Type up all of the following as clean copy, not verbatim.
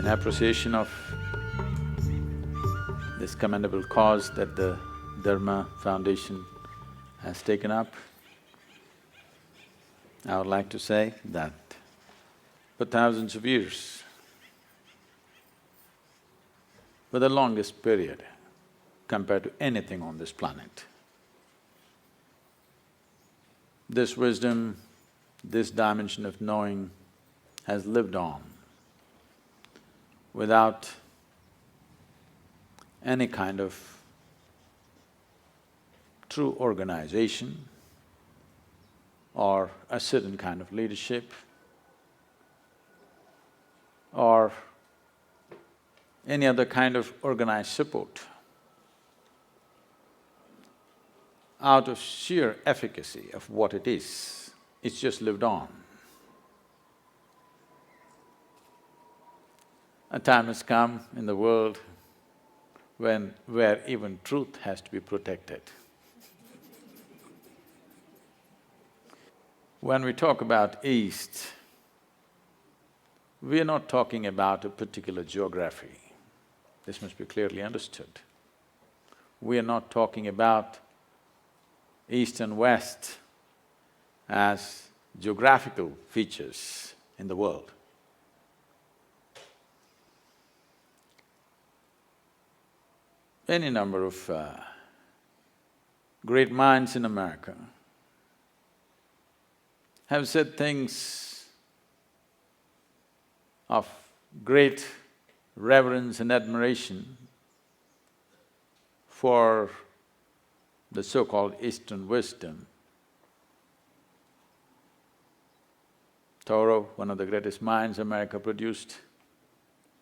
in appreciation of this commendable cause that the Dharma Foundation has taken up, I would like to say that for thousands of years, for the longest period compared to anything on this planet, this wisdom, this dimension of knowing has lived on without any kind of true organization or a certain kind of leadership or any other kind of organized support. Out of sheer efficacy of what it is, it's just lived on. A time has come in the world where even truth has to be protected. When we talk about East, we are not talking about a particular geography. This must be clearly understood. We are not talking about East and West as geographical features in the world. Any number of great minds in America have said things of great reverence and admiration for the so-called Eastern wisdom. Thoreau, one of the greatest minds America produced,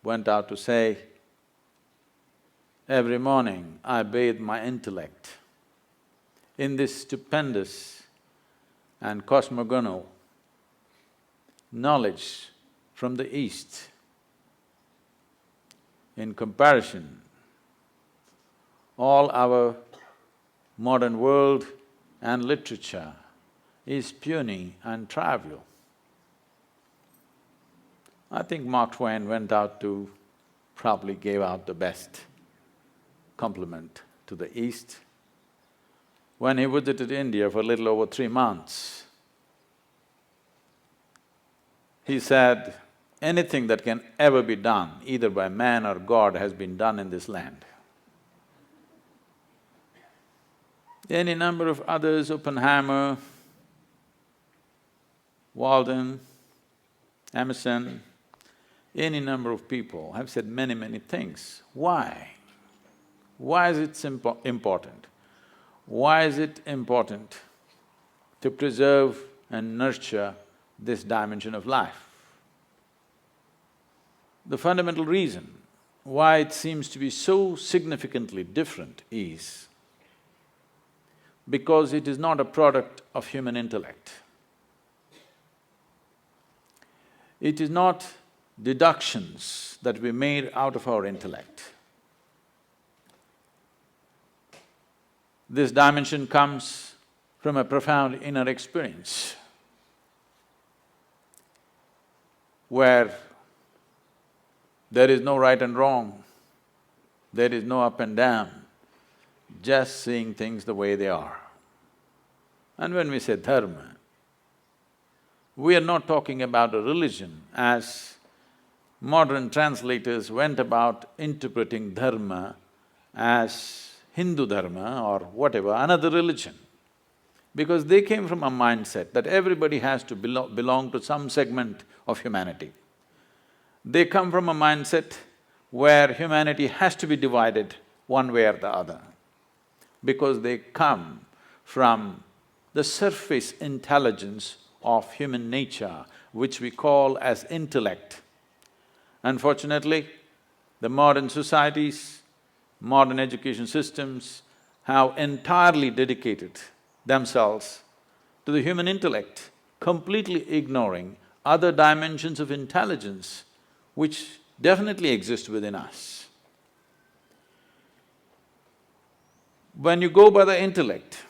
went out to say, "Every morning I bathe my intellect in this stupendous and cosmogonal knowledge from the East. In comparison, all our modern world and literature is puny and trivial." I think Mark Twain went out to… probably gave out the best compliment to the East. When he visited India for a little over 3 months, he said, anything that can ever be done, either by man or God, has been done in this land. Any number of others, Oppenheimer, Walden, Emerson, any number of people have said many things. Why? Why is it important? Why is it important to preserve and nurture this dimension of life? The fundamental reason why it seems to be so significantly different is because it is not a product of human intellect. It is not deductions that we made out of our intellect. This dimension comes from a profound inner experience where there is no right and wrong, there is no up and down, just seeing things the way they are. And when we say dharma, we are not talking about a religion as modern translators went about interpreting dharma as Hindu dharma or whatever, another religion. Because they came from a mindset that everybody has to belong to some segment of humanity. They come from a mindset where humanity has to be divided one way or the other, because they come from the surface intelligence of human nature, which we call as intellect. Unfortunately, the modern societies, modern education systems have entirely dedicated themselves to the human intellect, completely ignoring other dimensions of intelligence which definitely exist within us. When you go by the intellect,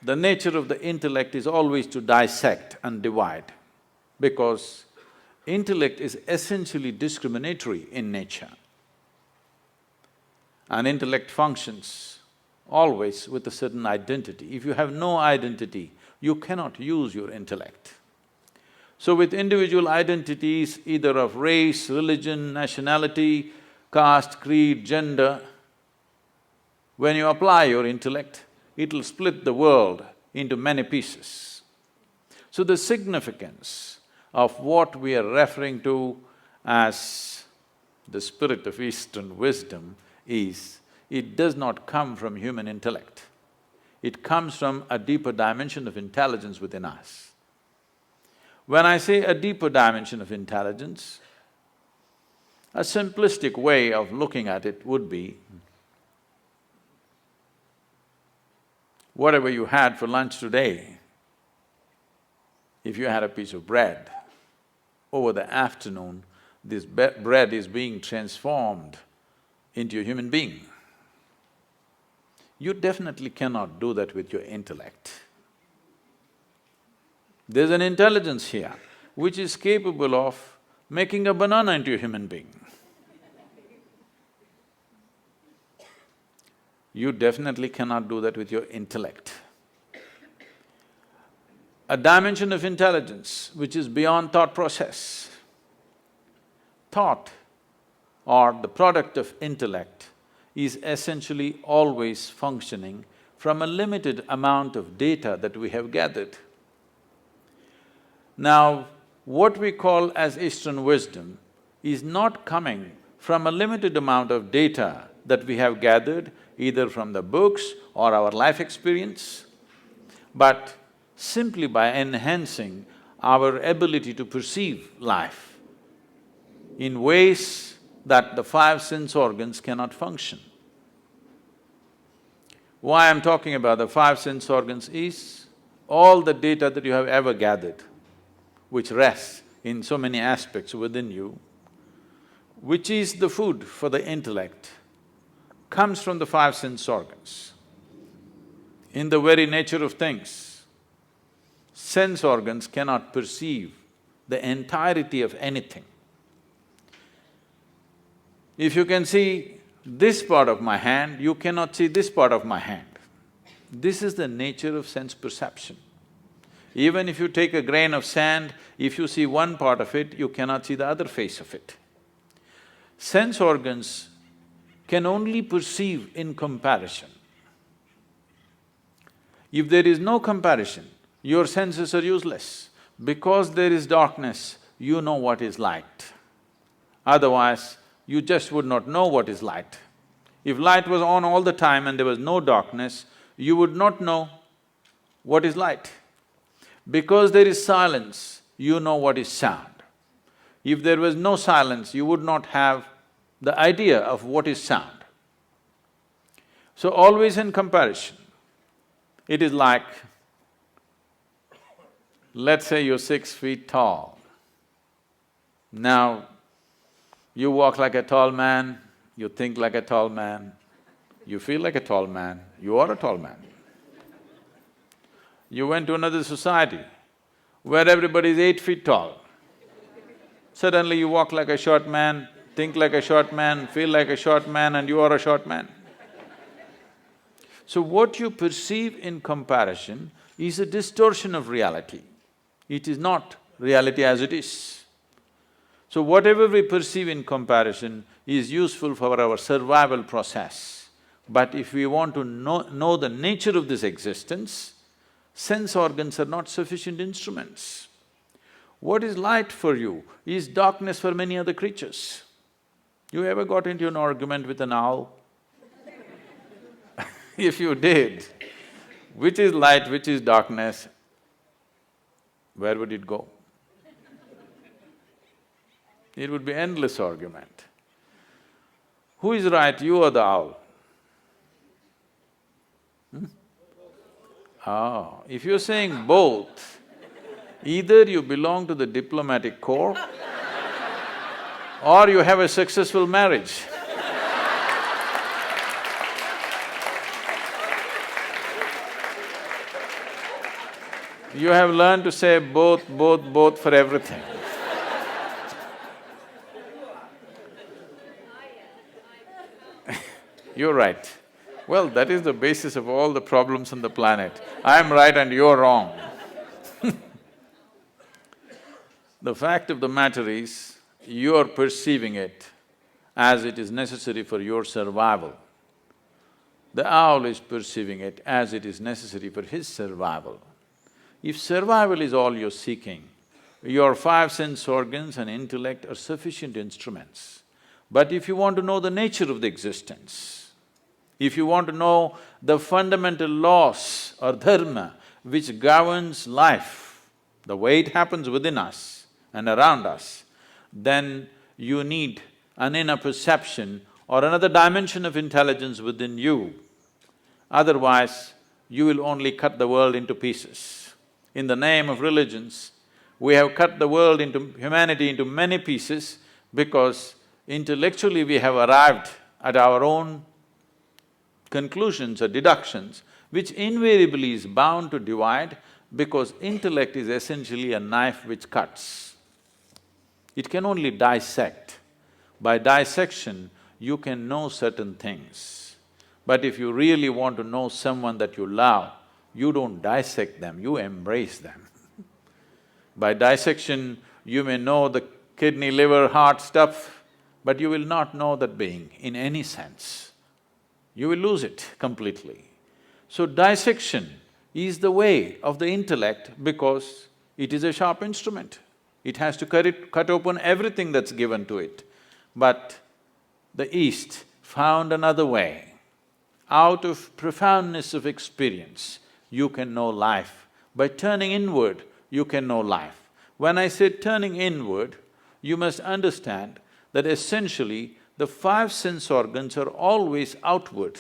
the nature of the intellect is always to dissect and divide, because Intellect is essentially discriminatory in nature. And intellect functions always with a certain identity. If you have no identity, you cannot use your intellect. So with individual identities, either of race, religion, nationality, caste, creed, gender, when you apply your intellect, it'll split the world into many pieces. So the significance of what we are referring to as the spirit of Eastern wisdom is, it does not come from human intellect. It comes from a deeper dimension of intelligence within us. When I say a deeper dimension of intelligence, a simplistic way of looking at it would be, whatever you had for lunch today, if you had a piece of bread, over the afternoon, this bread is being transformed into a human being. You definitely cannot do that with your intellect. There's an intelligence here which is capable of making a banana into a human being. You definitely cannot do that with your intellect. A dimension of intelligence which is beyond thought process. Thought, or the product of intellect, is essentially always functioning from a limited amount of data that we have gathered. Now, what we call as Eastern wisdom is not coming from a limited amount of data that we have gathered either from the books or our life experience, but simply by enhancing our ability to perceive life in ways that the five sense organs cannot function. Why I'm talking about the five sense organs is, all the data that you have ever gathered, which rests in so many aspects within you, which is the food for the intellect, comes from the five sense organs. In the very nature of things, sense organs cannot perceive the entirety of anything. If you can see this part of my hand, you cannot see this part of my hand. This is the nature of sense perception. Even if you take a grain of sand, if you see one part of it, you cannot see the other face of it. Sense organs can only perceive in comparison. If there is no comparison, your senses are useless. Because there is darkness, you know what is light. Otherwise, you just would not know what is light. If light was on all the time and there was no darkness, you would not know what is light. Because there is silence, you know what is sound. If there was no silence, you would not have the idea of what is sound. So always in comparison, it is like, let's say you're 6 feet tall. Now, you walk like a tall man, you think like a tall man, you feel like a tall man, you are a tall man. You went to another society where everybody is 8 feet tall. Suddenly you walk like a short man, think like a short man, feel like a short man, and you are a short man. So what you perceive in comparison is a distortion of reality. It is not reality as it is. So whatever we perceive in comparison is useful for our survival process. But if we want to know the nature of this existence, sense organs are not sufficient instruments. What is light for you is darkness for many other creatures. You ever got into an argument with an owl? If you did, which is light, which is darkness, where would it go? It would be endless argument. Who is right, you or the owl? Oh, if you're saying both, either you belong to the diplomatic corps or you have a successful marriage. You have learned to say both for everything. You're right. Well, that is the basis of all the problems on the planet. I'm right and you're wrong. The fact of the matter is, you're perceiving it as it is necessary for your survival. The owl is perceiving it as it is necessary for his survival. If survival is all you're seeking, your five sense organs and intellect are sufficient instruments. But if you want to know the nature of the existence, if you want to know the fundamental laws or dharma which governs life, the way it happens within us and around us, then you need an inner perception or another dimension of intelligence within you. Otherwise, you will only cut the world into pieces. In the name of religions, we have cut the world into… humanity into many pieces because intellectually we have arrived at our own conclusions or deductions, which invariably is bound to divide because intellect is essentially a knife which cuts. It can only dissect. By dissection, you can know certain things. But if you really want to know someone that you love, you don't dissect them, you embrace them. By dissection, you may know the kidney, liver, heart stuff, but you will not know that being in any sense. You will lose it completely. So dissection is the way of the intellect because it is a sharp instrument. It has to cut open everything that's given to it. But the East found another way. Out of profoundness of experience, you can know life. By turning inward, you can know life. When I say turning inward, you must understand that essentially the five sense organs are always outward.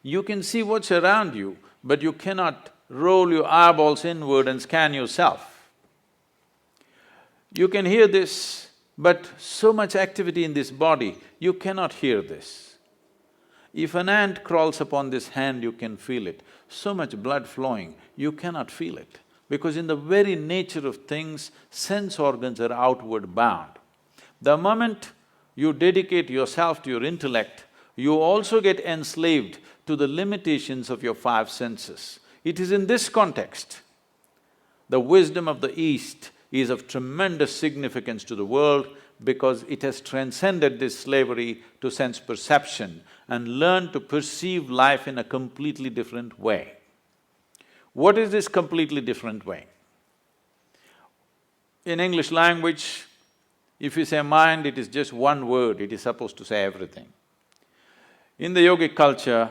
You can see what's around you, but you cannot roll your eyeballs inward and scan yourself. You can hear this, but so much activity in this body, you cannot hear this. If an ant crawls upon this hand, you can feel it. So much blood flowing, you cannot feel it. Because in the very nature of things, sense organs are outward bound. The moment you dedicate yourself to your intellect, you also get enslaved to the limitations of your five senses. It is in this context, the wisdom of the East is of tremendous significance to the world because it has transcended this slavery to sense perception and learned to perceive life in a completely different way. What is this completely different way? In English language, if you say mind, it is just one word, it is supposed to say everything. In the yogic culture,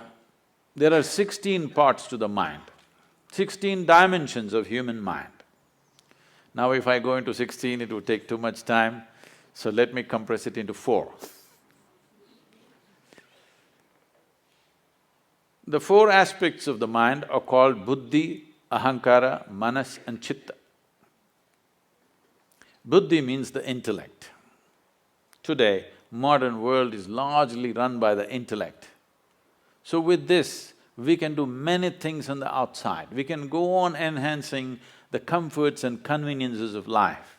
there are 16 parts to the mind, 16 dimensions of human mind. Now if I go into 16, it would take too much time, so let me compress it into 4. The 4 aspects of the mind are called buddhi, ahankara, manas and chitta. Buddhi means the intellect. Today, modern world is largely run by the intellect. So with this, we can do many things on the outside. We can go on enhancing the comforts and conveniences of life.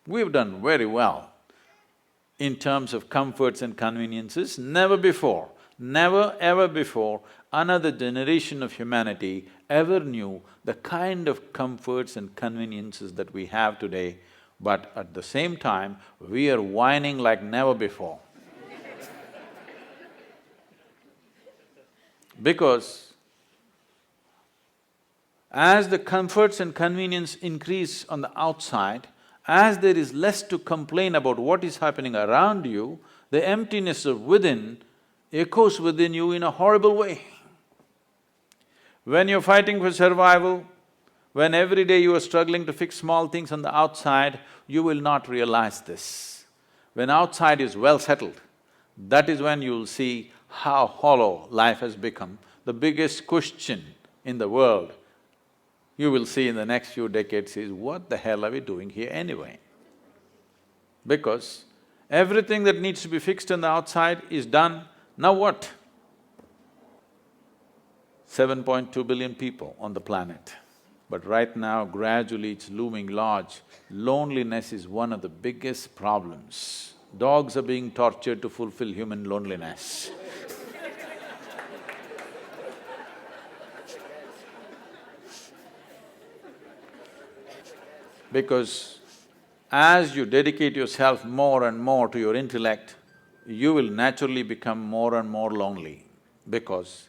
We've done very well in terms of comforts and conveniences. Never before, never ever before, another generation of humanity ever knew the kind of comforts and conveniences that we have today, but at the same time, we are whining like never before. Because as the comforts and convenience increase on the outside, as there is less to complain about what is happening around you, the emptiness of within echoes within you in a horrible way. When you're fighting for survival, when every day you are struggling to fix small things on the outside, you will not realize this. When outside is well settled, that is when you'll see how hollow life has become. The biggest question in the world, you will see in the next few decades is, what the hell are we doing here anyway? Because everything that needs to be fixed on the outside is done, now what? 7.2 billion people on the planet. But right now, gradually it's looming large. Loneliness is one of the biggest problems dogs are being tortured to fulfill human loneliness. Because as you dedicate yourself more and more to your intellect, you will naturally become more and more lonely because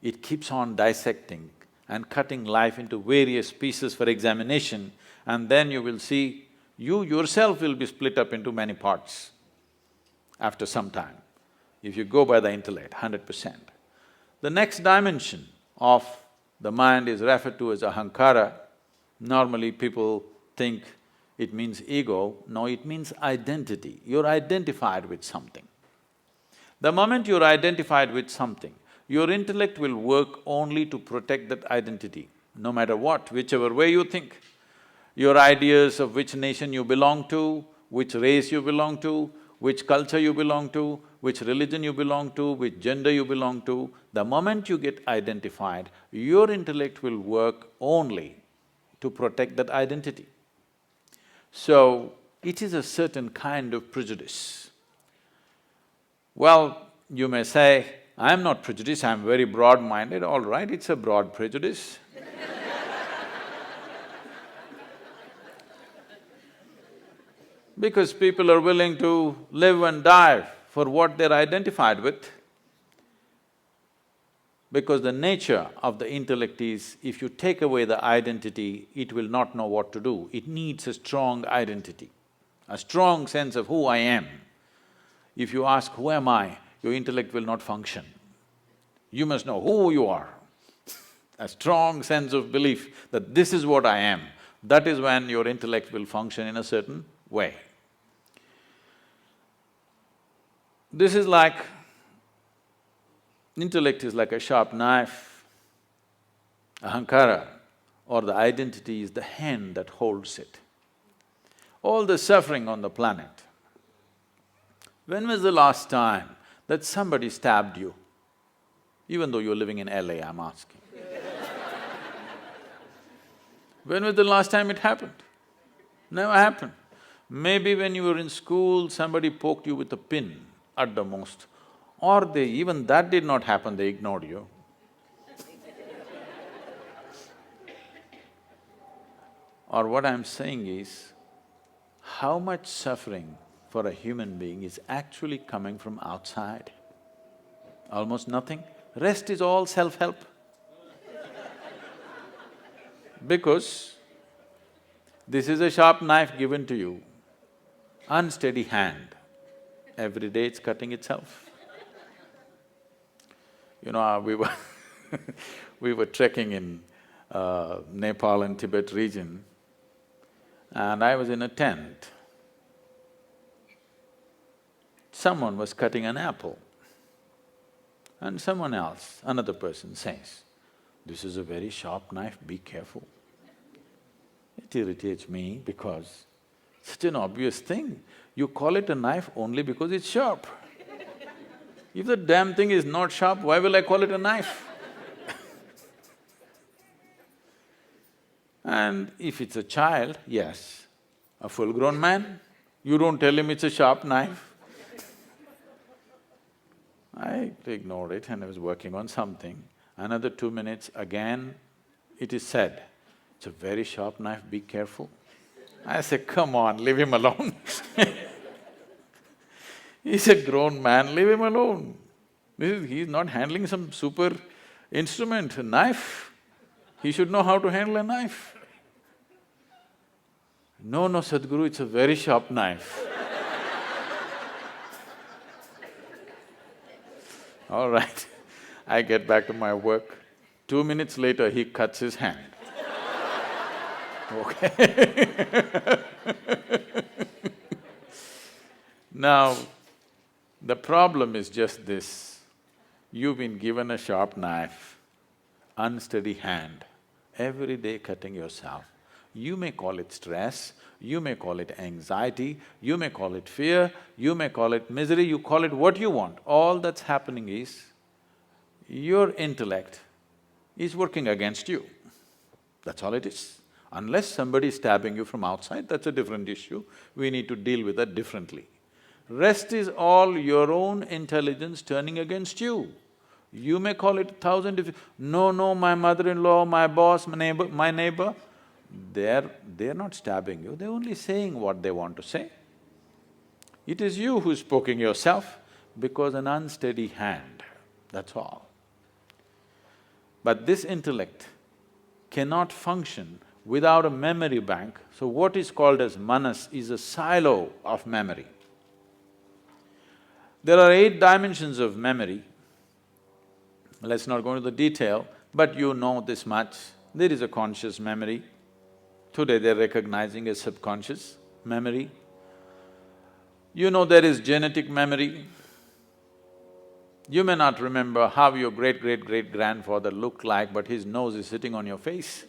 it keeps on dissecting and cutting life into various pieces for examination, and then you will see you yourself will be split up into many parts after some time, if you go by the intellect, 100%. The next dimension of the mind is referred to as ahankara. Normally people think it means ego. No, it means identity. You're identified with something. The moment you're identified with something, your intellect will work only to protect that identity, no matter what, whichever way you think. Your ideas of which nation you belong to, which race you belong to, which culture you belong to, which religion you belong to, which gender you belong to, the moment you get identified, your intellect will work only to protect that identity. So, it is a certain kind of prejudice. Well, you may say, I'm not prejudiced, I'm very broad-minded. All right, it's a broad prejudice. Because people are willing to live and die for what they're identified with. Because the nature of the intellect is, if you take away the identity, it will not know what to do. It needs a strong identity, a strong sense of who I am. If you ask, who am I? Your intellect will not function. You must know who you are. A strong sense of belief that this is what I am, that is when your intellect will function in a certain way. This is like… intellect is like a sharp knife. Ahankara or the identity is the hand that holds it. All the suffering on the planet. When was the last time that somebody stabbed you? Even though you're living in LA, I'm asking. When was the last time it happened? Never happened. Maybe when you were in school, somebody poked you with a pin at the most, or even that did not happen, they ignored you. Or what I'm saying is, how much suffering for a human being is actually coming from outside? Almost nothing. Rest is all self-help. Because this is a sharp knife given to you, unsteady hand, every day it's cutting itself. You know, we were trekking in Nepal and Tibet region, and I was in a tent. Someone was cutting an apple, and someone else, another person says, "This is a very sharp knife, be careful." It irritates me because such an obvious thing, you call it a knife only because it's sharp. If the damn thing is not sharp, why will I call it a knife? And if it's a child, yes. A full-grown man, you don't tell him it's a sharp knife. I ignored it and I was working on something. Another 2 minutes, again it is said, "It's a very sharp knife, be careful." I said, "Come on, leave him alone." He's a grown man, leave him alone. He's not handling some super instrument, a knife. He should know how to handle a knife. "No, no, Sadhguru, it's a very sharp knife." All right, I get back to my work. 2 minutes later, he cuts his hand. Okay. Now, the problem is just this. You've been given a sharp knife, unsteady hand, every day cutting yourself. You may call it stress, you may call it anxiety, you may call it fear, you may call it misery, you call it what you want. All that's happening is, your intellect is working against you. That's all it is. Unless somebody is stabbing you from outside, that's a different issue. We need to deal with that differently. Rest is all your own intelligence turning against you. You may call it 1,000 no, my mother-in-law, my boss, my neighbor, they're not stabbing you, they're only saying what they want to say. It is you who's poking yourself because an unsteady hand, that's all. But this intellect cannot function without a memory bank. So what is called as manas is a silo of memory. There are 8 dimensions of memory. Let's not go into the detail, but you know this much. There is a conscious memory. Today they're recognizing a subconscious memory. You know there is genetic memory. You may not remember how your great-great-great-grandfather looked like, but his nose is sitting on your face.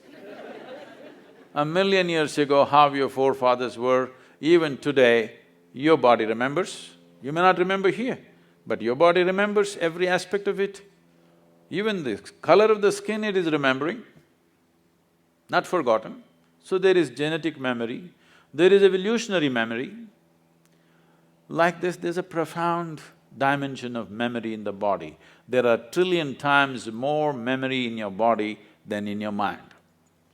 1,000,000 years ago, how your forefathers were, even today, your body remembers. You may not remember here, but your body remembers every aspect of it. Even the color of the skin it is remembering, not forgotten. So there is genetic memory, there is evolutionary memory. Like this, there's a profound dimension of memory in the body. There are 1,000,000,000,000 times more memory in your body than in your mind.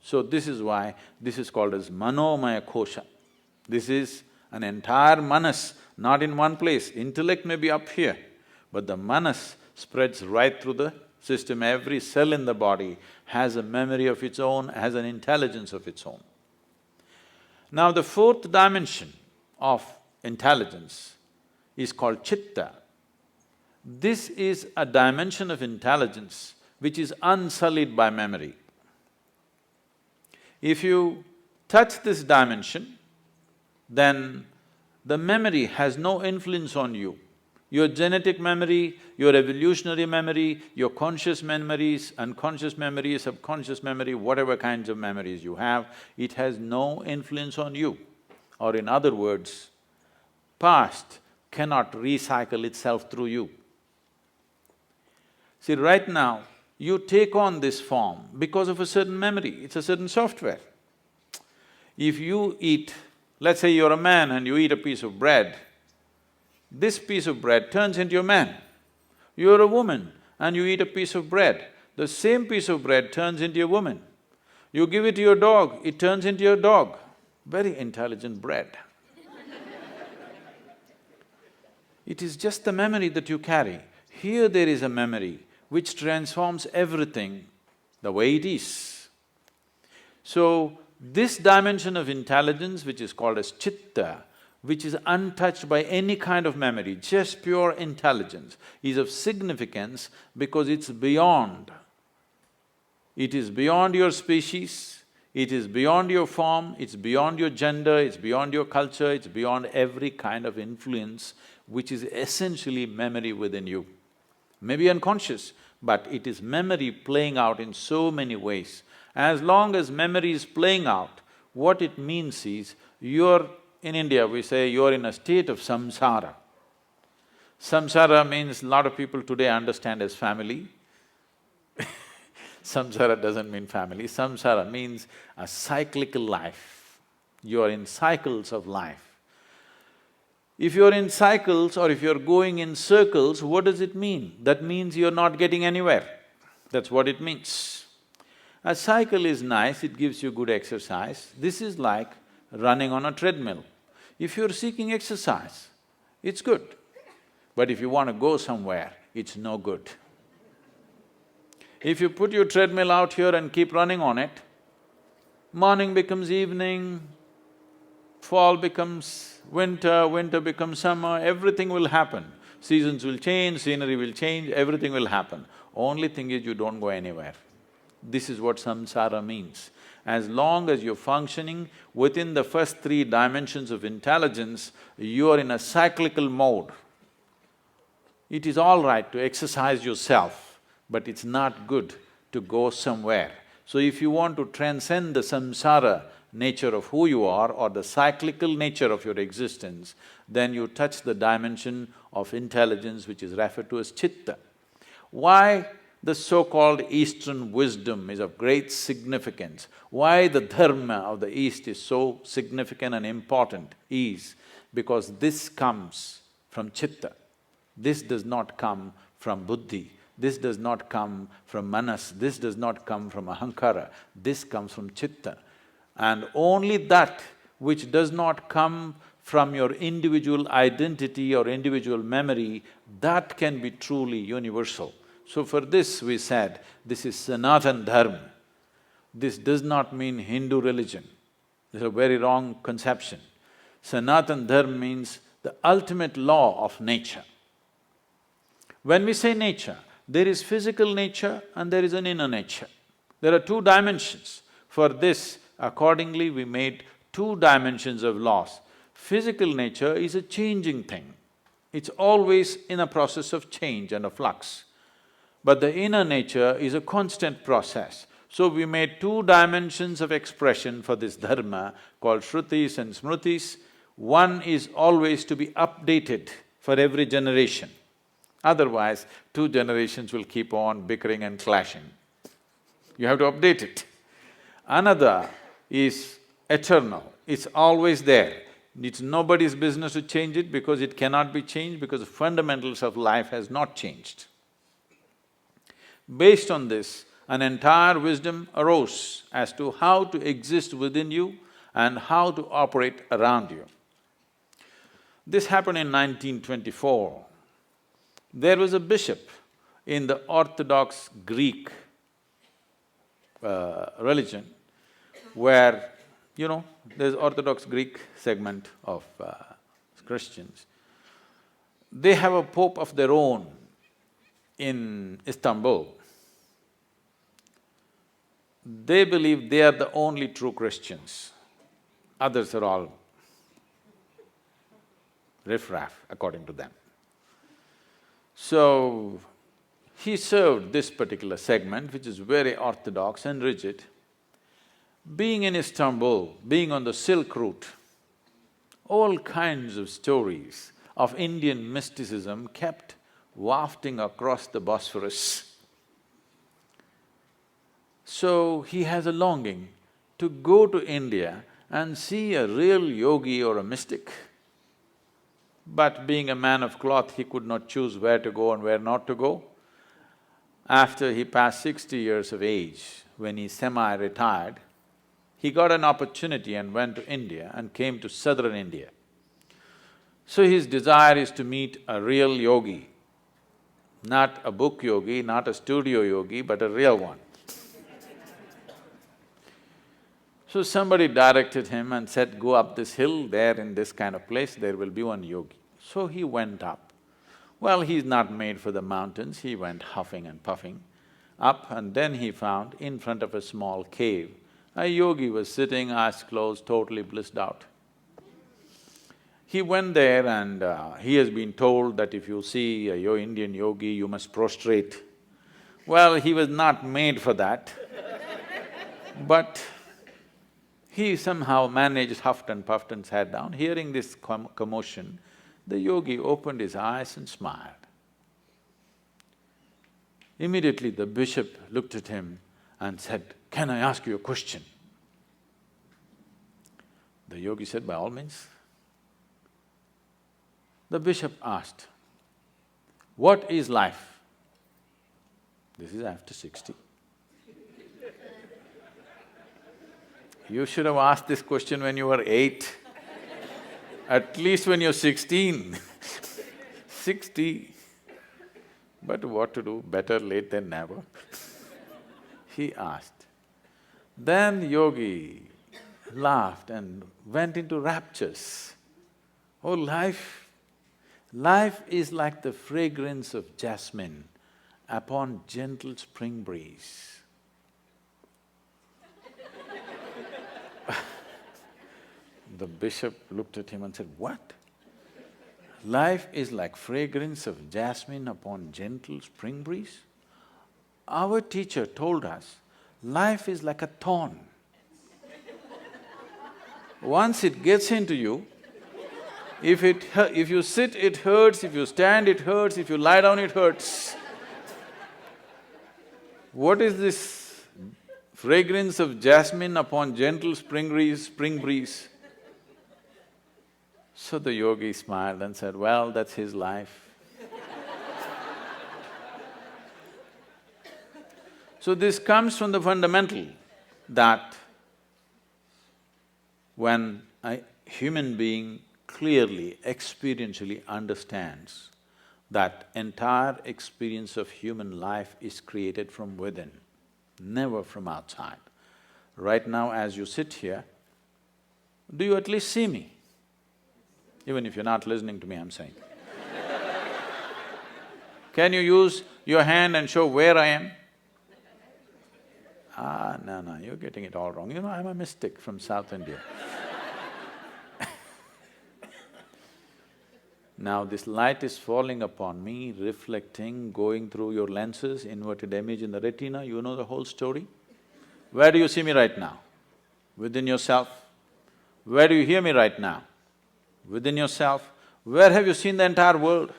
So this is why this is called as manomaya kosha. This is an entire manas, not in one place. Intellect may be up here, but the manas spreads right through the system. Every cell in the body has a memory of its own, has an intelligence of its own. Now the 4th dimension of intelligence is called chitta. This is a dimension of intelligence which is unsullied by memory. If you touch this dimension, then the memory has no influence on you. Your genetic memory, your evolutionary memory, your conscious memories, unconscious memory, subconscious memory, whatever kinds of memories you have, it has no influence on you. Or in other words, past cannot recycle itself through you. See, right now, you take on this form because of a certain memory, it's a certain software. If you eat, let's say you're a man and you eat a piece of bread, this piece of bread turns into a man. You're a woman and you eat a piece of bread, the same piece of bread turns into a woman. You give it to your dog, it turns into your dog. Very intelligent bread. It is just the memory that you carry. Here there is a memory which transforms everything the way it is. So, this dimension of intelligence, which is called as chitta, which is untouched by any kind of memory, just pure intelligence, is of significance because it's beyond. It is beyond your species, it is beyond your form, it's beyond your gender, it's beyond your culture, it's beyond every kind of influence, which is essentially memory within you. Maybe unconscious, but it is memory playing out in so many ways. As long as memory is playing out, what it means is, in India we say you're in a state of samsara. Samsara means a lot of people today understand as family. Samsara doesn't mean family, samsara means a cyclical life. You are in cycles of life. If you're in cycles or if you're going in circles, what does it mean? That means you're not getting anywhere. That's what it means. A cycle is nice, it gives you good exercise. This is like running on a treadmill. If you're seeking exercise, it's good. But if you want to go somewhere, it's no good. If you put your treadmill out here and keep running on it, morning becomes evening, fall becomes winter, winter becomes summer, everything will happen. Seasons will change, scenery will change, everything will happen. Only thing is you don't go anywhere. This is what samsara means. As long as you're functioning within the first 3 dimensions of intelligence, you are in a cyclical mode. It is all right to exercise yourself, but it's not good to go somewhere. So if you want to transcend the samsara nature of who you are or the cyclical nature of your existence, then you touch the dimension of intelligence which is referred to as chitta. Why the so-called Eastern wisdom is of great significance, why the dharma of the East is so significant and important is because this comes from chitta. This does not come from buddhi, this does not come from manas, this does not come from ahankara, this comes from chitta. And only that which does not come from your individual identity or individual memory, that can be truly universal. So for this we said, this is Sanatan Dharma. This does not mean Hindu religion. This is a very wrong conception. Sanatan Dharma means the ultimate law of nature. When we say nature, there is physical nature and there is an inner nature. There are two dimensions. For this, accordingly, we made two dimensions of laws. Physical nature is a changing thing. It's always in a process of change and a flux. But the inner nature is a constant process. So we made two dimensions of expression for this dharma called Shrutis and Smritis. One is always to be updated for every generation. Otherwise, two generations will keep on bickering and clashing. You have to update it. Another is eternal, it's always there. It's nobody's business to change it because it cannot be changed because the fundamentals of life has not changed. Based on this, an entire wisdom arose as to how to exist within you and how to operate around you. This happened in 1924. There was a bishop in the Orthodox Greek religion where, there's Orthodox Greek segment of Christians. They have a pope of their own in Istanbul. They believe they are the only true Christians. Others are all riffraff, according to them. So, he served this particular segment, which is very orthodox and rigid. Being in Istanbul, being on the Silk Route, all kinds of stories of Indian mysticism kept wafting across the Bosphorus. So, he has a longing to go to India and see a real yogi or a mystic. But being a man of cloth, he could not choose where to go and where not to go. After he passed 60 years of age, when he semi-retired, he got an opportunity and went to India and came to southern India. So his desire is to meet a real yogi, not a book yogi, not a studio yogi, but a real one. So somebody directed him and said, go up this hill, there in this kind of place, there will be one yogi. So he went up. Well, he's not made for the mountains, he went huffing and puffing up, and then he found in front of a small cave, a yogi was sitting, eyes closed, totally blissed out. He went there and he has been told that if you see a Indian yogi, you must prostrate. Well, he was not made for that, but he somehow managed, huffed and puffed and sat down. Hearing this commotion, the yogi opened his eyes and smiled. Immediately the bishop looked at him and said, can I ask you a question? The yogi said, by all means. The bishop asked, what is life? This is after 60. You should have asked this question when you were 8, at least when you're 16. 60, but what to do, better late than never. He asked. Then yogi laughed and went into raptures. Oh, life is like the fragrance of jasmine upon gentle spring breeze. The bishop looked at him and said, what? Life is like fragrance of jasmine upon gentle spring breeze? Our teacher told us, life is like a thorn. Once it gets into you, if you sit, it hurts, if you stand, it hurts, if you lie down, it hurts. What is this fragrance of jasmine upon gentle spring breeze? So the yogi smiled and said, well, that's his life. So this comes from the fundamental that when a human being clearly, experientially understands that entire experience of human life is created from within, never from outside. Right now as you sit here, do you at least see me? Even if you're not listening to me, I'm saying. Can you use your hand and show where I am? No, you're getting it all wrong. You know, I'm a mystic from South India. Now this light is falling upon me, reflecting, going through your lenses, inverted image in the retina, you know the whole story. Where do you see me right now? Within yourself. Where do you hear me right now? Within yourself. Where have you seen the entire world?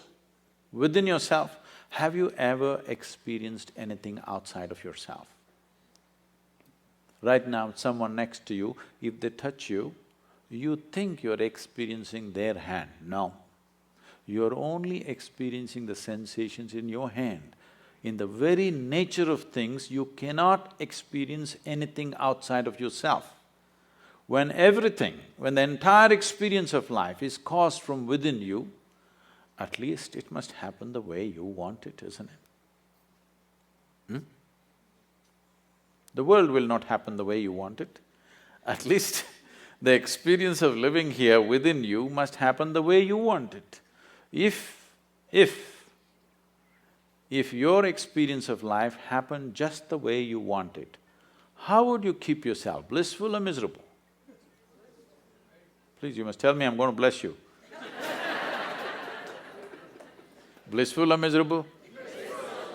Within yourself. Have you ever experienced anything outside of yourself? Right now, someone next to you, if they touch you, you think you're experiencing their hand. No. You're only experiencing the sensations in your hand. In the very nature of things, you cannot experience anything outside of yourself. When the entire experience of life is caused from within you, at least it must happen the way you want it, isn't it? The world will not happen the way you want it. At least the experience of living here within you must happen the way you want it. If your experience of life happened just the way you want it, how would you keep yourself, blissful or miserable? Please, you must tell me, I'm going to bless you. Blissful or miserable?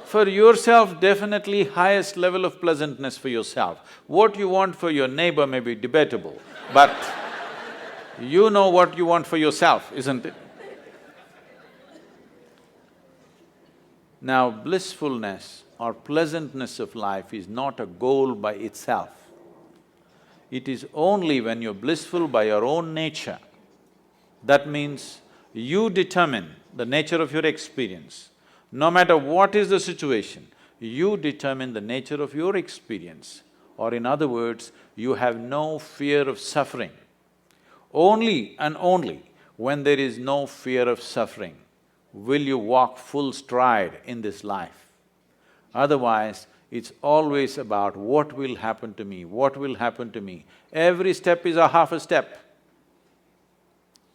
For yourself, definitely highest level of pleasantness for yourself. What you want for your neighbor may be debatable, but you know what you want for yourself, isn't it? Now, blissfulness or pleasantness of life is not a goal by itself. It is only when you're blissful by your own nature. That means you determine the nature of your experience. No matter what is the situation, you determine the nature of your experience. Or in other words, you have no fear of suffering. Only and only when there is no fear of suffering will you walk full stride in this life. Otherwise, it's always about what will happen to me, what will happen to me. Every step is a half a step.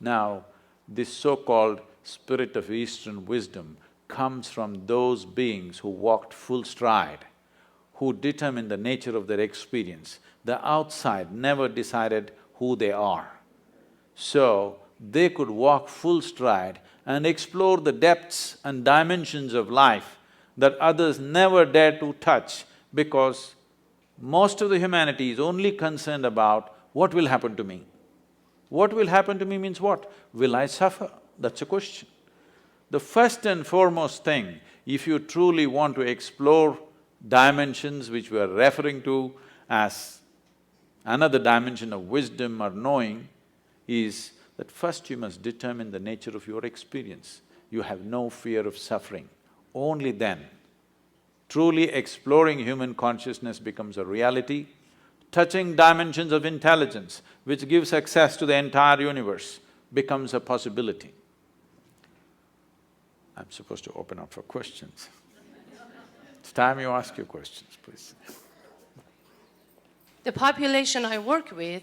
Now, this so-called spirit of Eastern wisdom comes from those beings who walked full stride, who determined the nature of their experience. The outside never decided who they are. So, they could walk full stride and explore the depths and dimensions of life that others never dare to touch, because most of the humanity is only concerned about what will happen to me. What will happen to me means what? Will I suffer? That's a question. The first and foremost thing, if you truly want to explore dimensions which we are referring to as another dimension of wisdom or knowing, is that first you must determine the nature of your experience. You have no fear of suffering. Only then, truly exploring human consciousness becomes a reality. Touching dimensions of intelligence, which gives access to the entire universe, becomes a possibility. I'm supposed to open up for questions. It's time you ask your questions, please. The population I work with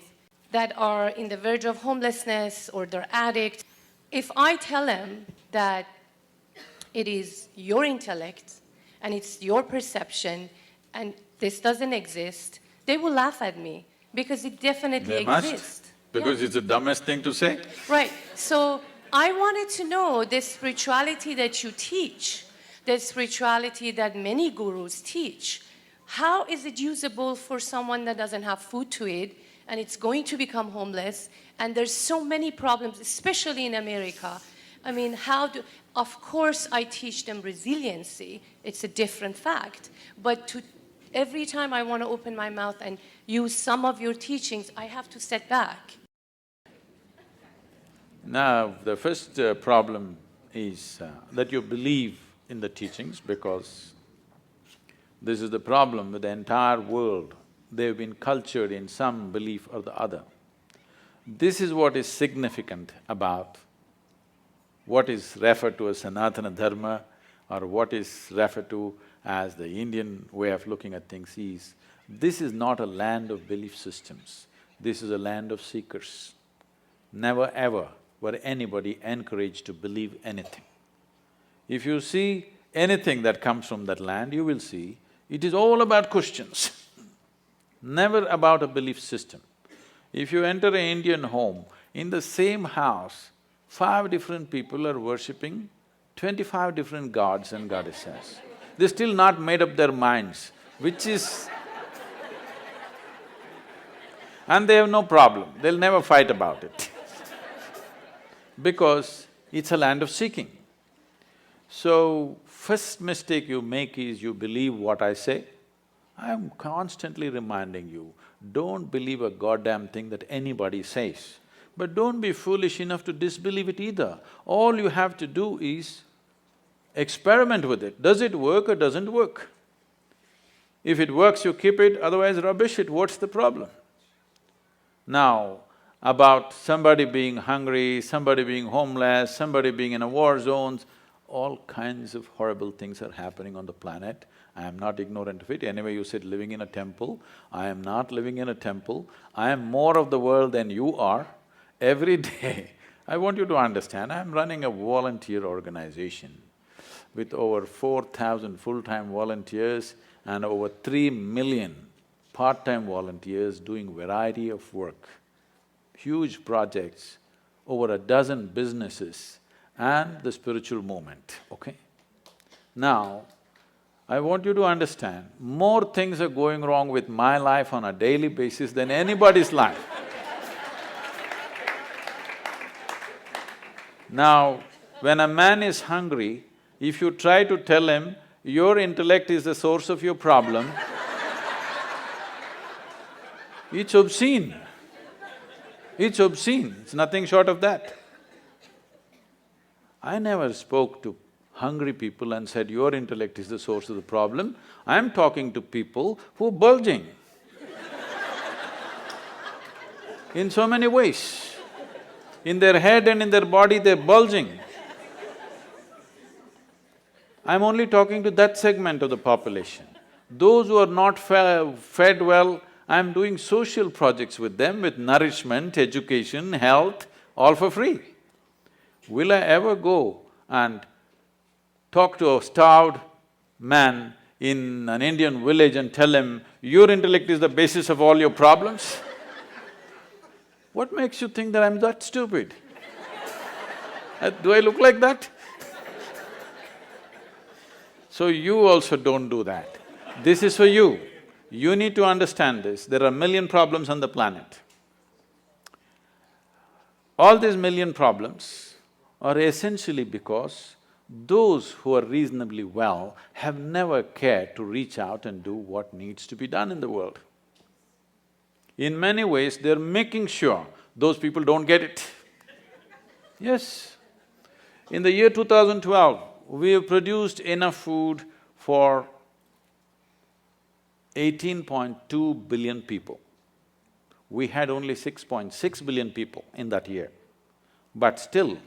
that are in the verge of homelessness or they're addicts, if I tell them that it is your intellect and it's your perception and this doesn't exist, they will laugh at me because it definitely exists. Must, because it's the dumbest thing to say. Right. So I wanted to know the spirituality that you teach, the spirituality that many gurus teach, how is it usable for someone that doesn't have food to eat and it's going to become homeless, and there's so many problems, especially in America. I mean, of course I teach them resiliency, it's a different fact, but every time I want to open my mouth and use some of your teachings, I have to step back. Now, the first problem is that you believe in the teachings, because this is the problem with the entire world. They've been cultured in some belief or the other. This is what is significant about what is referred to as Sanatana Dharma or what is referred to as the Indian way of looking at things is, this is not a land of belief systems, this is a land of seekers. Never ever were anybody encouraged to believe anything. If you see anything that comes from that land, you will see it is all about questions, never about a belief system. If you enter an Indian home, in the same house, 5 different people are worshipping 25 different gods and goddesses. They're still not made up their minds, which is… and they have no problem, they'll never fight about it because it's a land of seeking. So, first mistake you make is you believe what I say. I am constantly reminding you, don't believe a goddamn thing that anybody says. But don't be foolish enough to disbelieve it either. All you have to do is experiment with it. Does it work or doesn't work? If it works, you keep it, otherwise rubbish it, what's the problem? Now, about somebody being hungry, somebody being homeless, somebody being in a war zones, all kinds of horrible things are happening on the planet. I am not ignorant of it. Anyway, you said living in a temple. I am not living in a temple. I am more of the world than you are. Every day, I want you to understand, I am running a volunteer organization with over 4,000 full-time volunteers and over 3 million part-time volunteers doing variety of work, huge projects, over a dozen businesses and the spiritual movement, okay? Now, I want you to understand, more things are going wrong with my life on a daily basis than anybody's life. Now, when a man is hungry, if you try to tell him, your intellect is the source of your problem, it's obscene. It's obscene, it's nothing short of that. I never spoke to hungry people and said, your intellect is the source of the problem. I'm talking to people who are bulging in so many ways. In their head and in their body, they're bulging. I'm only talking to that segment of the population. Those who are not fed well, I'm doing social projects with them with nourishment, education, health, all for free. Will I ever go and talk to a starved man in an Indian village and tell him, your intellect is the basis of all your problems? What makes you think that I'm that stupid? Do I look like that? So you also don't do that. This is for you. You need to understand this. There are a million problems on the planet. All these million problems are essentially because those who are reasonably well have never cared to reach out and do what needs to be done in the world. In many ways, they're making sure those people don't get it. Yes. In the year 2012, we have produced enough food for 18.2 billion people. We had only 6.6 billion people in that year. But still,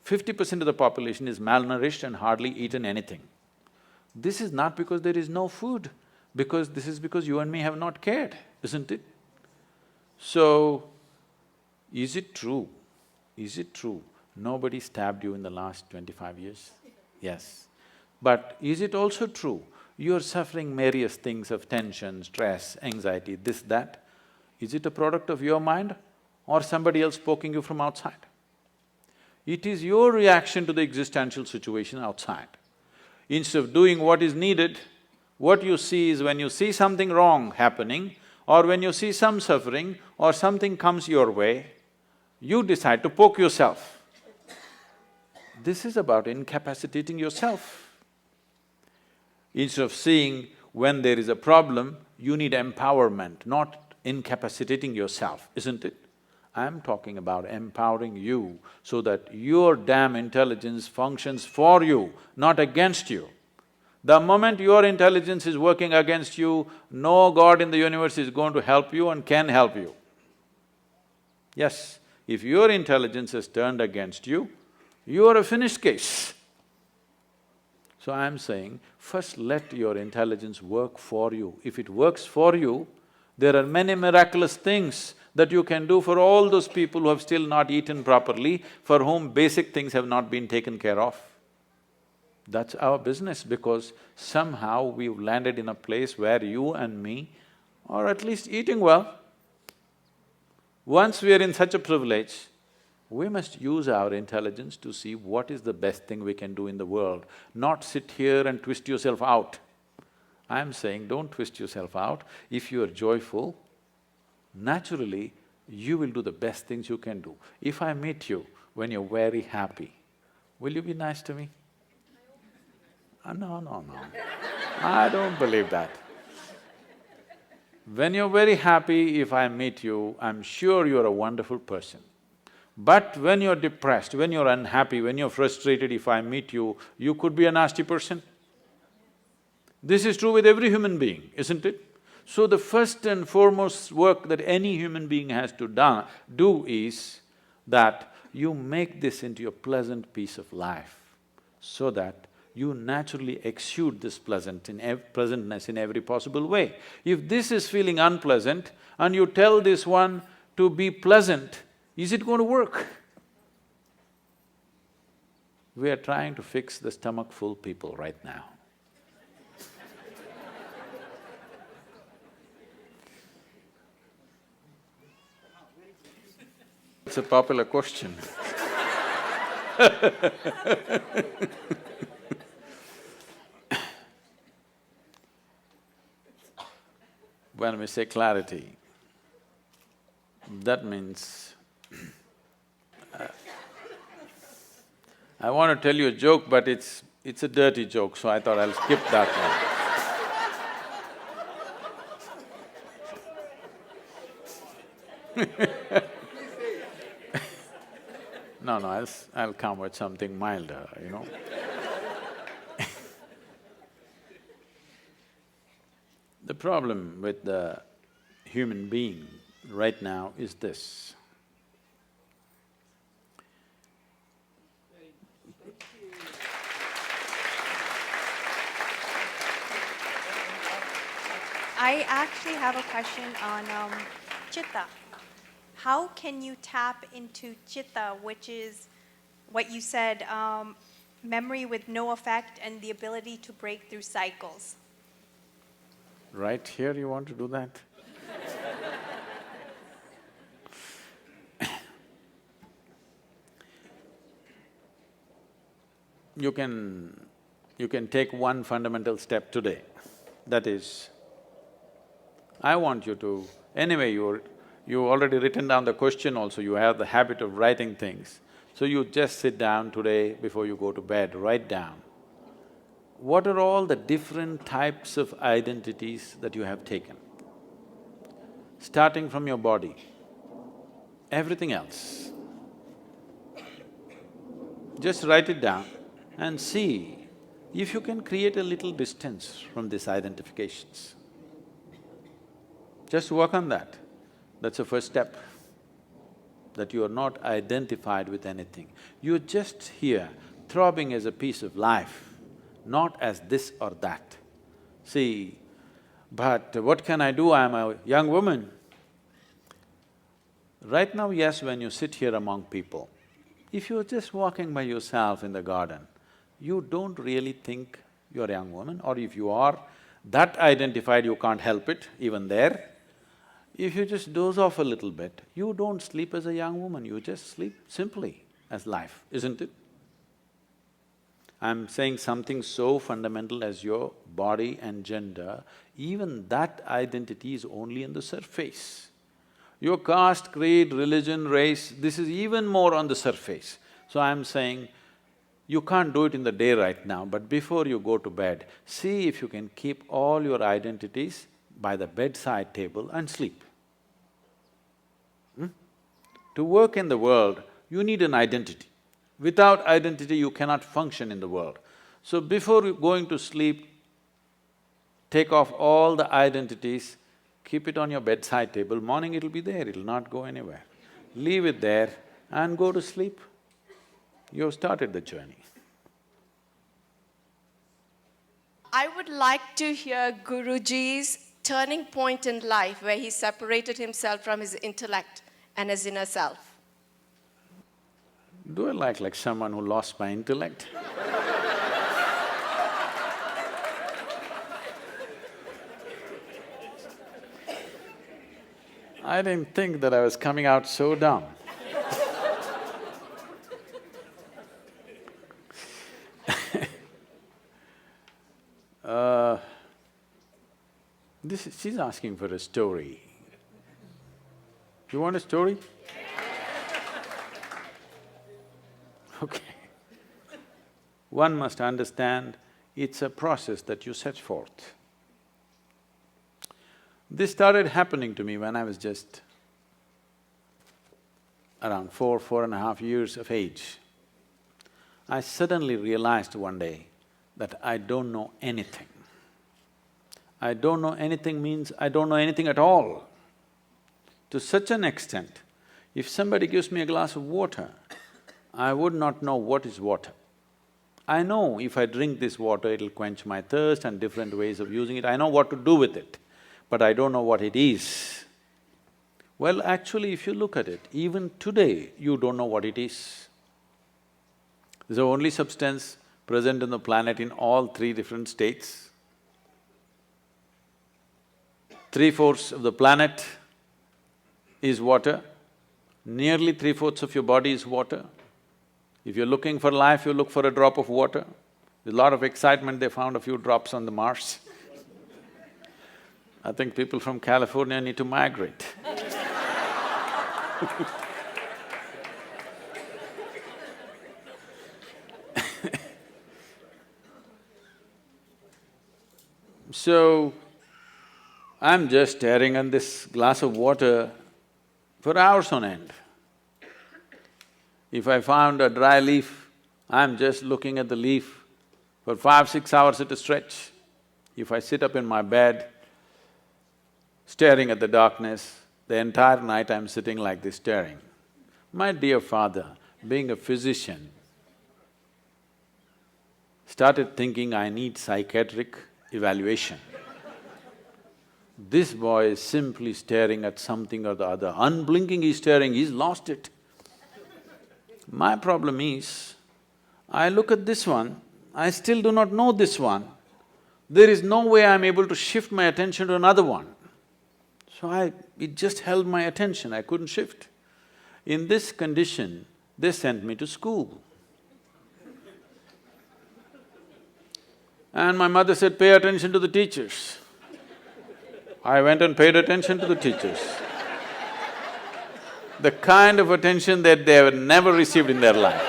50% of the population is malnourished and hardly eaten anything. This is not because there is no food, because this is because you and me have not cared, isn't it? So, is it true? Is it true nobody stabbed you in the last 25 years? Yes. But is it also true you're suffering various things of tension, stress, anxiety, this, that? Is it a product of your mind or somebody else poking you from outside? It is your reaction to the existential situation outside. Instead of doing what is needed, what you see is when you see something wrong happening or when you see some suffering or something comes your way, you decide to poke yourself. This is about incapacitating yourself. Instead of seeing when there is a problem, you need empowerment, not incapacitating yourself, isn't it? I'm talking about empowering you so that your damn intelligence functions for you, not against you. The moment your intelligence is working against you, no God in the universe is going to help you and can help you. Yes, if your intelligence is turned against you, you are a finished case. So I'm saying, first let your intelligence work for you. If it works for you, there are many miraculous things that you can do for all those people who have still not eaten properly, for whom basic things have not been taken care of. That's our business, because somehow we've landed in a place where you and me are at least eating well. Once we are in such a privilege, we must use our intelligence to see what is the best thing we can do in the world, not sit here and twist yourself out. I'm saying don't twist yourself out. If you are joyful, naturally you will do the best things you can do. If I meet you when you're very happy, will you be nice to me? No. I don't believe that. When you're very happy, if I meet you, I'm sure you're a wonderful person. But when you're depressed, when you're unhappy, when you're frustrated, if I meet you, you could be a nasty person. This is true with every human being, isn't it? So the first and foremost work that any human being has to do is that you make this into a pleasant piece of life, so that you naturally exude this pleasantness in every possible way. If this is feeling unpleasant and you tell this one to be pleasant, is it going to work? We are trying to fix the stomach-full people right now. It's a popular question. When we say clarity, that means I want to tell you a joke, but it's a dirty joke, so I thought I'll skip that one. No, I'll come with something milder, you know. The problem with the human being right now is this. I actually have a question on chitta. How can you tap into chitta, which is what you said, memory with no effect and the ability to break through cycles? Right here you want to do that? You can take one fundamental step today. That is, I want you to… Anyway, you already written down the question also, you have the habit of writing things. So you just sit down today before you go to bed, write down, what are all the different types of identities that you have taken? Starting from your body, everything else. Just write it down and see if you can create a little distance from these identifications. Just work on that. That's the first step, that you are not identified with anything. You're just here, throbbing as a piece of life, not as this or that. See, but what can I do? I'm a young woman. Right now, yes, when you sit here among people, if you're just walking by yourself in the garden, you don't really think you're a young woman, or if you are that identified, you can't help it, even there. If you just doze off a little bit, you don't sleep as a young woman, you just sleep simply as life, isn't it? I'm saying something so fundamental as your body and gender, even that identity is only on the surface. Your caste, creed, religion, race, this is even more on the surface. So I'm saying, you can't do it in the day right now, but before you go to bed, see if you can keep all your identities by the bedside table and sleep. To work in the world, you need an identity. Without identity, you cannot function in the world. So before going to sleep, take off all the identities, keep it on your bedside table, morning it'll be there, it'll not go anywhere. Leave it there and go to sleep. You've started the journey. I would like to hear Guruji's turning point in life where he separated himself from his intellect and his inner self. Do I like someone who lost my intellect? I didn't think that I was coming out so dumb. She's asking for a story. You want a story? Okay. One must understand it's a process that you set forth. This started happening to me when I was just around 4.5 years of age. I suddenly realized one day that I don't know anything. I don't know anything means I don't know anything at all. To such an extent, if somebody gives me a glass of water, I would not know what is water. I know if I drink this water, it'll quench my thirst and different ways of using it, I know what to do with it, but I don't know what it is. Well, actually, if you look at it, even today, you don't know what it is. It's the only substance present on the planet in all three different states. 3/4 of the planet is water, nearly 3/4 of your body is water. If you're looking for life, you look for a drop of water. There's a lot of excitement, they found a few drops on the Mars. I think people from California need to migrate. So, I'm just staring at this glass of water for hours on end. If I found a dry leaf, I'm just looking at the leaf for 5-6 hours at a stretch. If I sit up in my bed, staring at the darkness, the entire night I'm sitting like this staring. My dear father, being a physician, started thinking I need psychiatric evaluation. This boy is simply staring at something or the other, unblinking he's staring, he's lost it. My problem is, I look at this one, I still do not know this one. There is no way I'm able to shift my attention to another one. So it just held my attention, I couldn't shift. In this condition, they sent me to school. And my mother said, pay attention to the teachers. I went and paid attention to the teachers. The kind of attention that they have never received in their life.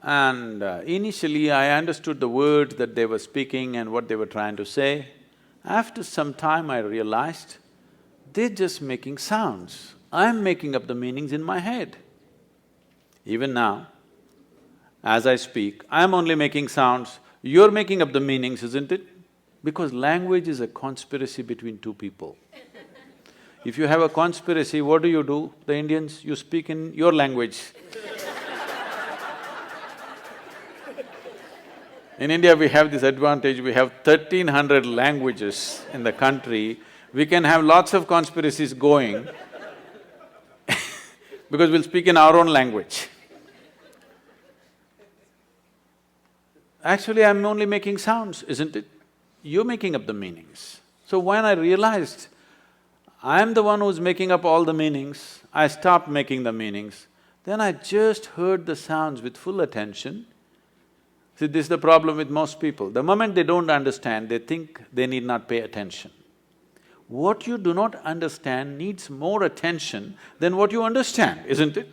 And initially I understood the words that they were speaking and what they were trying to say. After some time I realized, they're just making sounds. I'm making up the meanings in my head. Even now, as I speak, I'm only making sounds, you're making up the meanings, isn't it? Because language is a conspiracy between two people. If you have a conspiracy, what do? The Indians, you speak in your language. In India, we have this advantage, we have 1300 languages in the country, we can have lots of conspiracies going because we'll speak in our own language. Actually, I'm only making sounds, isn't it? You're making up the meanings. So when I realized I'm the one who's making up all the meanings, I stopped making the meanings, then I just heard the sounds with full attention. See, this is the problem with most people. The moment they don't understand, they think they need not pay attention. What you do not understand needs more attention than what you understand, isn't it?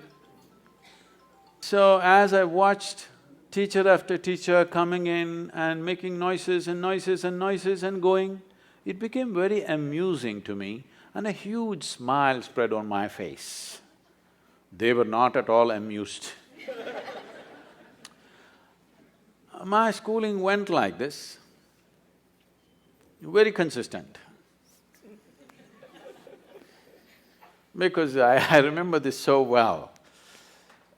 So as I watched teacher after teacher coming in and making noises and noises and noises and going. It became very amusing to me and a huge smile spread on my face. They were not at all amused. My schooling went like this, very consistent. Because I remember this so well.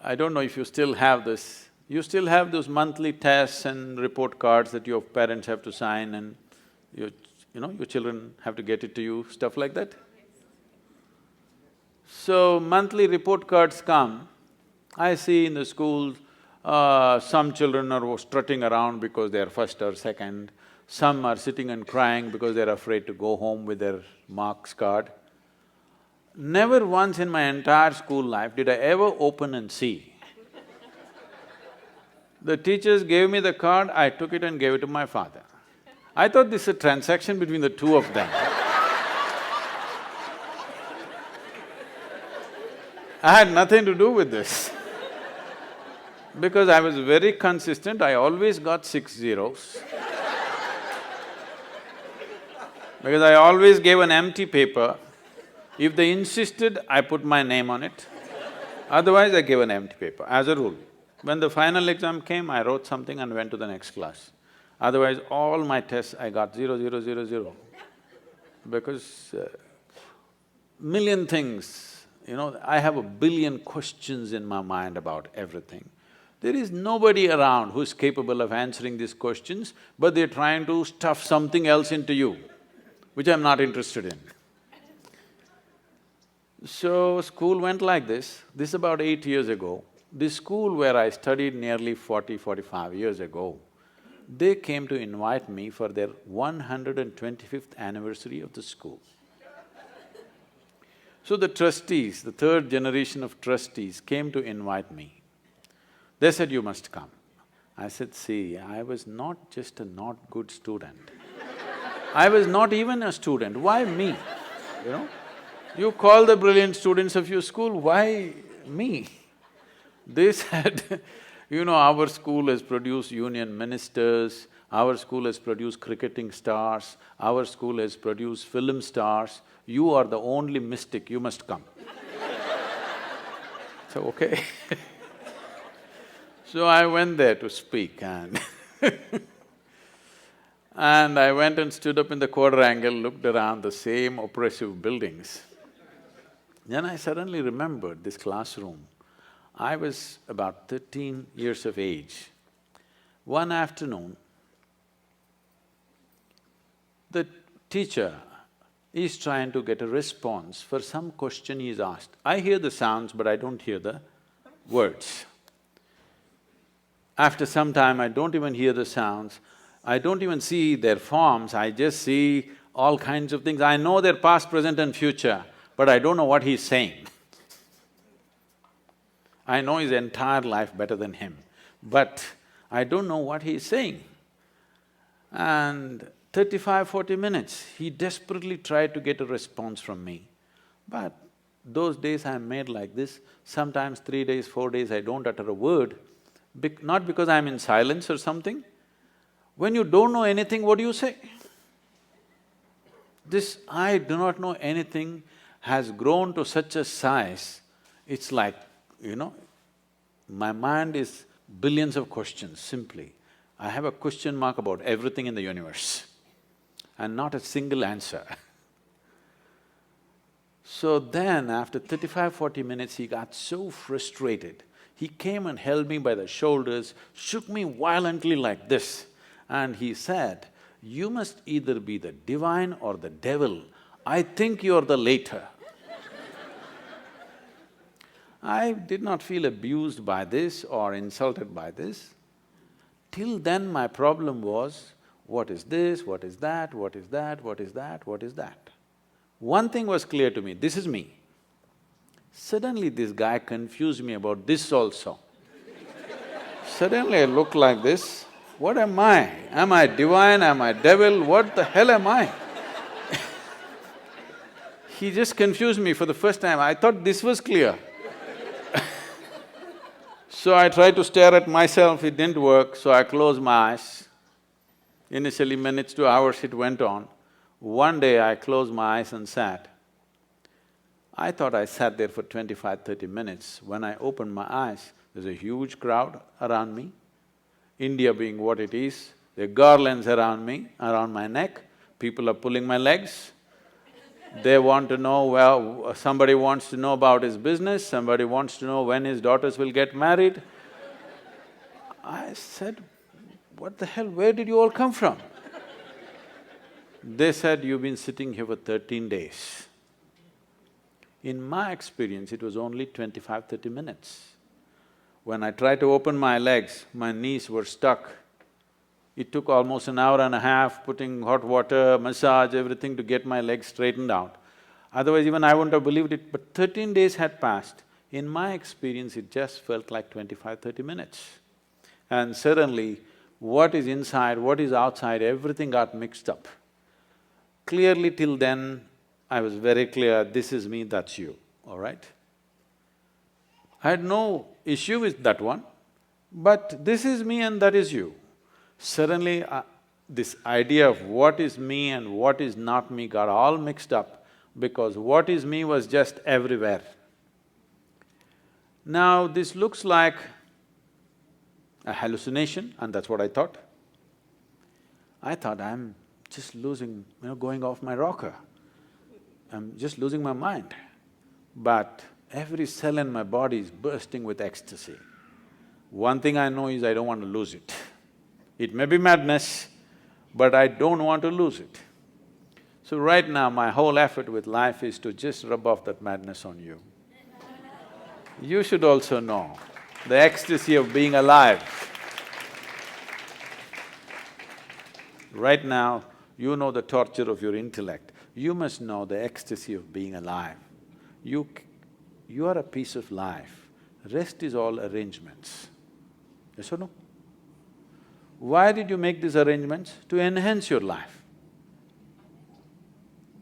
I don't know if you still have this. You still have those monthly tests and report cards that your parents have to sign and your children have to get it to you, stuff like that? So, monthly report cards come. I see in the schools, some children are strutting around because they are first or second, some are sitting and crying because they're afraid to go home with their marks card. Never once in my entire school life did I ever open and see. The teachers gave me the card, I took it and gave it to my father. I thought this is a transaction between the two of them. I had nothing to do with this. Because I was very consistent, I always got 6 zeros. Because I always gave an empty paper. If they insisted, I put my name on it. Otherwise, I gave an empty paper, as a rule. When the final exam came, I wrote something and went to the next class. Otherwise, all my tests I got 0, 0, 0, 0. Because million things, I have a billion questions in my mind about everything. There is nobody around who's capable of answering these questions, but they're trying to stuff something else into you, which I'm not interested in. So, school went like this. This is about 8 years ago. This school where I studied nearly 45 years ago, they came to invite me for their 125th anniversary of the school. So the trustees, the third generation of trustees came to invite me. They said, "You must come." I said, "See, I was not just a not good student. I was not even a student, why me, You call the brilliant students of your school, why me?" They said, our school has produced union ministers, our school has produced cricketing stars, our school has produced film stars, you are the only mystic, you must come. So, okay. So I went there to speak and and I went and stood up in the quadrangle, looked around the same oppressive buildings. Then I suddenly remembered this classroom. I was about 13 years of age. One afternoon, the teacher is trying to get a response for some question he is asked. I hear the sounds, but I don't hear the words. After some time, I don't even hear the sounds, I don't even see their forms, I just see all kinds of things. I know their past, present and future, but I don't know what he's saying. I know his entire life better than him, but I don't know what he's saying. And 35–40 minutes, he desperately tried to get a response from me. But those days I'm made like this, sometimes 3 days, 4 days I don't utter a word, not because I'm in silence or something. When you don't know anything, what do you say? This "I do not know anything" has grown to such a size, it's like, my mind is billions of questions, simply. I have a question mark about everything in the universe and not a single answer. So then, after 35–40 minutes, he got so frustrated. He came and held me by the shoulders, shook me violently like this, and he said, "You must either be the divine or the devil. I think you're the latter." I did not feel abused by this or insulted by this. Till then my problem was, what is this, what is that, what is that, what is that, what is that? One thing was clear to me, this is me. Suddenly this guy confused me about this also. Suddenly I look like this, what am I? Am I divine, am I devil, what the hell am I? He just confused me for the first time, I thought this was clear. So I tried to stare at myself, it didn't work, so I closed my eyes. Initially minutes to hours it went on. One day I closed my eyes and sat. I thought I sat there for 25–30 minutes. When I opened my eyes, there's a huge crowd around me. India being what it is, there are garlands around me, around my neck, people are pulling my legs. They want to know, well, somebody wants to know about his business, somebody wants to know when his daughters will get married. I said, what the hell, where did you all come from? They said, you've been sitting here for 13 days. In my experience, it was only 25–30 minutes. When I tried to open my legs, my knees were stuck. It took almost an hour and a half, putting hot water, massage, everything to get my legs straightened out. Otherwise, even I wouldn't have believed it, but 13 days had passed. In my experience, it just felt like 25–30 minutes. And suddenly, what is inside, what is outside, everything got mixed up. Clearly till then, I was very clear, this is me, that's you, all right? I had no issue with that one, but this is me and that is you. Suddenly, this idea of what is me and what is not me got all mixed up because what is me was just everywhere. Now, this looks like a hallucination, and that's what I thought. I thought, I'm just losing, going off my rocker. I'm just losing my mind. But every cell in my body is bursting with ecstasy. One thing I know is I don't want to lose it. It may be madness, but I don't want to lose it. So right now, my whole effort with life is to just rub off that madness on you. You should also know the ecstasy of being alive. Right now, you know the torture of your intellect. You must know the ecstasy of being alive. You are a piece of life. Rest is all arrangements. Yes or no? Why did you make these arrangements? To enhance your life.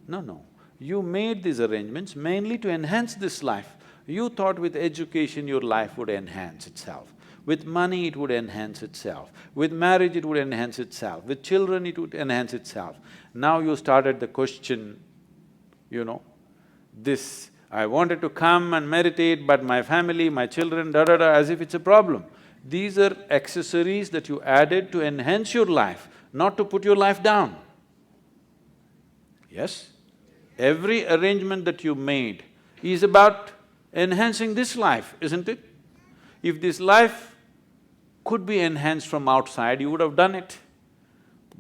No. You made these arrangements mainly to enhance this life. You thought with education your life would enhance itself. With money it would enhance itself. With marriage it would enhance itself. With children it would enhance itself. Now you started the question, this, I wanted to come and meditate, but my family, my children, as if it's a problem. These are accessories that you added to enhance your life, not to put your life down. Yes? Every arrangement that you made is about enhancing this life, isn't it? If this life could be enhanced from outside, you would have done it.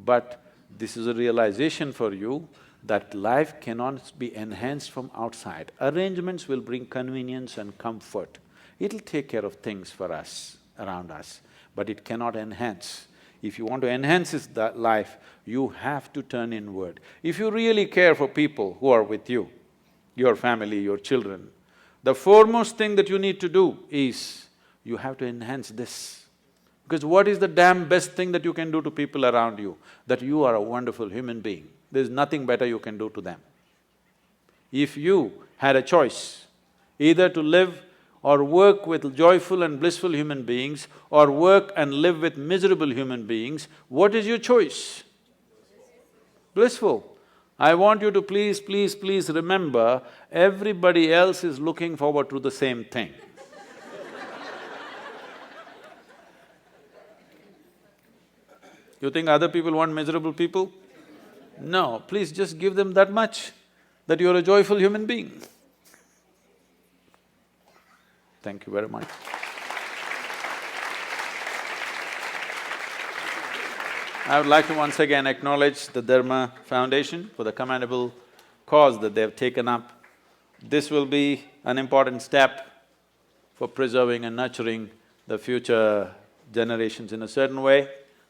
But this is a realization for you that life cannot be enhanced from outside. Arrangements will bring convenience and comfort. It'll take care of things for us, around us, but it cannot enhance. If you want to enhance this life, you have to turn inward. If you really care for people who are with you, your family, your children, the foremost thing that you need to do is, you have to enhance this. Because what is the damn best thing that you can do to people around you? That you are a wonderful human being. There's nothing better you can do to them. If you had a choice, either to live or work with joyful and blissful human beings, or work and live with miserable human beings, what is your choice? Blissful. I want you to please remember, everybody else is looking forward to the same thing. You think other people want miserable people? No, please just give them that much, that you're a joyful human being. Thank you very much. I would like to once again acknowledge the Dharma Foundation for the commendable cause that they have taken up. This will be an important step for preserving and nurturing the future generations in a certain way.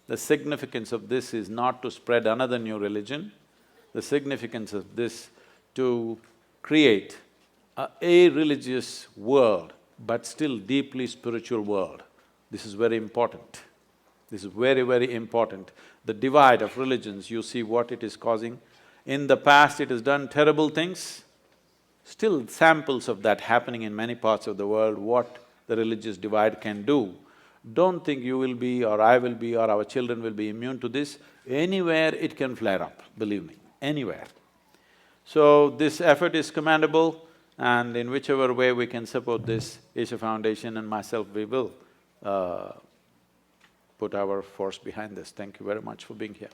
The significance of this is not to spread another new religion. The significance of this to create a religious world, but still deeply spiritual world. This is very important. This is very important. The divide of religions, you see what it is causing. In the past it has done terrible things. Still samples of that happening in many parts of the world. What the religious divide can do. Don't think you will be or I will be or our children will be immune to this. Anywhere it can flare up, believe me, anywhere. So this effort is commendable, and in whichever way we can support this, Isha Foundation and myself, we will put our force behind this. Thank you very much for being here.